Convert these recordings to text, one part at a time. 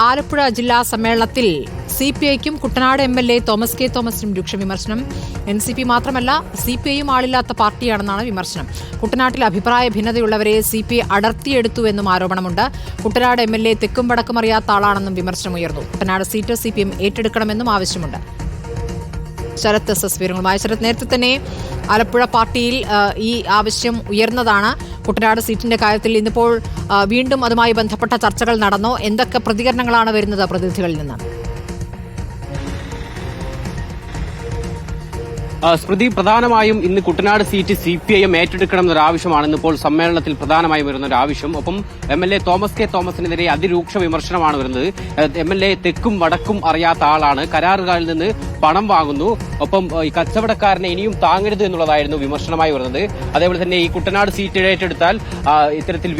ആലപ്പുഴ ജില്ലാ സമ്മേളനത്തിൽ സിപിഐക്കും Kuttanad MLA Thomas K തോമസിനും രൂക്ഷ വിമർശനം. എൻസിപി മാത്രമല്ല സിപിഐയും ആളില്ലാത്ത പാർട്ടിയാണെന്നാണ് വിമർശനം. കുട്ടനാട്ടിൽ അഭിപ്രായ ഭിന്നതയുള്ളവരെ സിപിഐ അടർത്തിയെടുത്തുവെന്നും ആരോപണമുണ്ട്. കുട്ടനാട് എംഎൽഎ തെക്കും വടക്കും അറിയാത്ത ആളാണെന്നും വിമർശനമുയർന്നു. കുട്ടനാട് സീറ്റ് സിപിഎം ഏറ്റെടുക്കണമെന്നും ആവശ്യമുണ്ട്. ശരത് എസ് എസ് വിവരങ്ങളുമായി. ശരത്, നേരത്തെ തന്നെ ആലപ്പുഴ പാർട്ടിയിൽ ഈ ആവശ്യം ഉയർന്നതാണ്. കുട്ടനാട് സീറ്റിന്റെ കാര്യത്തിൽ ഇന്നിപ്പോൾ വീണ്ടും അതുമായി ബന്ധപ്പെട്ട ചർച്ചകൾ നടന്നോ? എന്തൊക്കെ പ്രതികരണങ്ങളാണ് വരുന്നത് പ്രതിനിധികളിൽ നിന്ന്? സ്മൃതി, പ്രധാനമായും ഇന്ന് കുട്ടനാട് സീറ്റ് സിപിഐഎം ഏറ്റെടുക്കണം എന്നൊരു ആവശ്യമാണ് ഇന്നിപ്പോൾ സമ്മേളനത്തിൽ പ്രധാനമായും വരുന്ന ഒരു ആവശ്യം. ഒപ്പം എംഎൽഎ തോമസ് കെ തോമസിനെതിരെ അതിരൂക്ഷ വിമർശനമാണ് വരുന്നത്. എംഎൽഎ തെക്കും വടക്കും അറിയാത്ത ആളാണ്, കരാറുകാരിൽ നിന്ന് പണം വാങ്ങുന്നു, ഒപ്പം ഈ കച്ചവടക്കാരനെ ഇനിയും താങ്ങരുത് എന്നുള്ളതായിരുന്നു വിമർശനമായി വരുന്നത്. അതേപോലെ തന്നെ ഈ കുട്ടനാട് സീറ്റ് ഏറ്റെടുത്താൽ ഇത്തരത്തിൽ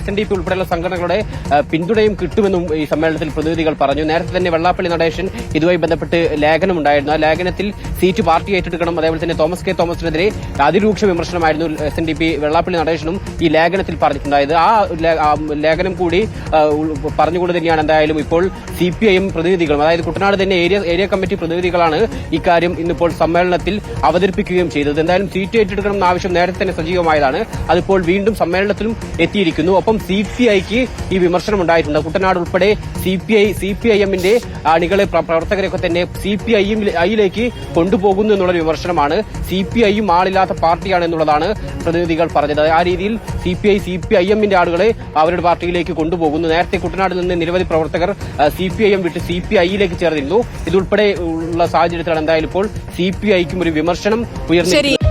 SNDP ഉൾപ്പെടെയുള്ള സംഘടനകളുടെ പിന്തുണയും കിട്ടുമെന്നും ഈ സമ്മേളനത്തിൽ പ്രതിനിധികൾ പറഞ്ഞു. നേരത്തെ തന്നെ വെള്ളാപ്പള്ളി നടേശൻ ഇതുമായി ബന്ധപ്പെട്ട് ലേഖനമുണ്ടായിരുന്നു. ആ ലേഖനത്തിൽ സീറ്റ് പാർട്ടി ഏറ്റെടുക്കണം, അതേപോലെ തന്നെ തോമസ് കെ തോമസിനെതിരെ അതിരൂക്ഷ വിമർശനമായിരുന്നു SNDP വെള്ളാപ്പള്ളി നടേശനും ഈ ലേഖനത്തിൽ പറഞ്ഞിട്ടുണ്ടായത്. ആ ലേഖനം കൂടി പറഞ്ഞുകൊണ്ട് തന്നെയാണ് എന്തായാലും ഇപ്പോൾ സിപിഐഎം പ്രതിനിധികളും, അതായത് കുട്ടനാട് തന്നെ ഏരിയ കമ്മിറ്റി പ്രതിനിധികളാണ് ഇക്കാര്യം ഇന്നിപ്പോൾ സമ്മേളനത്തിൽ അവതരിപ്പിക്കുകയും ചെയ്തത്. എന്തായാലും സീറ്റ് ഏറ്റെടുക്കണം എന്ന ആവശ്യം നേരത്തെ തന്നെ സജീവമായതാണ്. അതിപ്പോൾ വീണ്ടും സമ്മേളനത്തിലും എത്തിയിരിക്കുന്നു. ഒപ്പം സിപിഐക്ക് ഈ വിമർശനം ഉണ്ടായിട്ടുണ്ട്. കുട്ടനാട് ഉൾപ്പെടെ സിപിഐഎമ്മിന്റെ അണികളെ പ്രവർത്തകരെയൊക്കെ തന്നെ സിപിഐയിലേക്ക് കൊണ്ടുപോകുന്നു എന്നുള്ള വിമർശനമാണ്. സിപിഐയും ആളില്ലാത്ത പാർട്ടിയാണ് എന്നുള്ളതാണ് പ്രതിനിധികൾ പറഞ്ഞത്. ആ രീതിയിൽ സിപിഐഎമ്മിന്റെ ആളുകളെ അവരുടെ പാർട്ടിയിലേക്ക് കൊണ്ടുപോകുന്നു. നേരത്തെ കുട്ടനാട് നിന്ന് നിരവധി പ്രവർത്തകർ സിപിഐഎം വിട്ട് സിപിഐയിലേക്ക് ചേർന്നിരുന്നു. ഇതുൾപ്പെടെ ഉള്ള സാഹചര്യത്തിലാണ് എന്തായാലും ഇപ്പോൾ സിപിഐക്കും ഒരു വിമർശനം ഉയർന്നിരിക്കുന്നത്.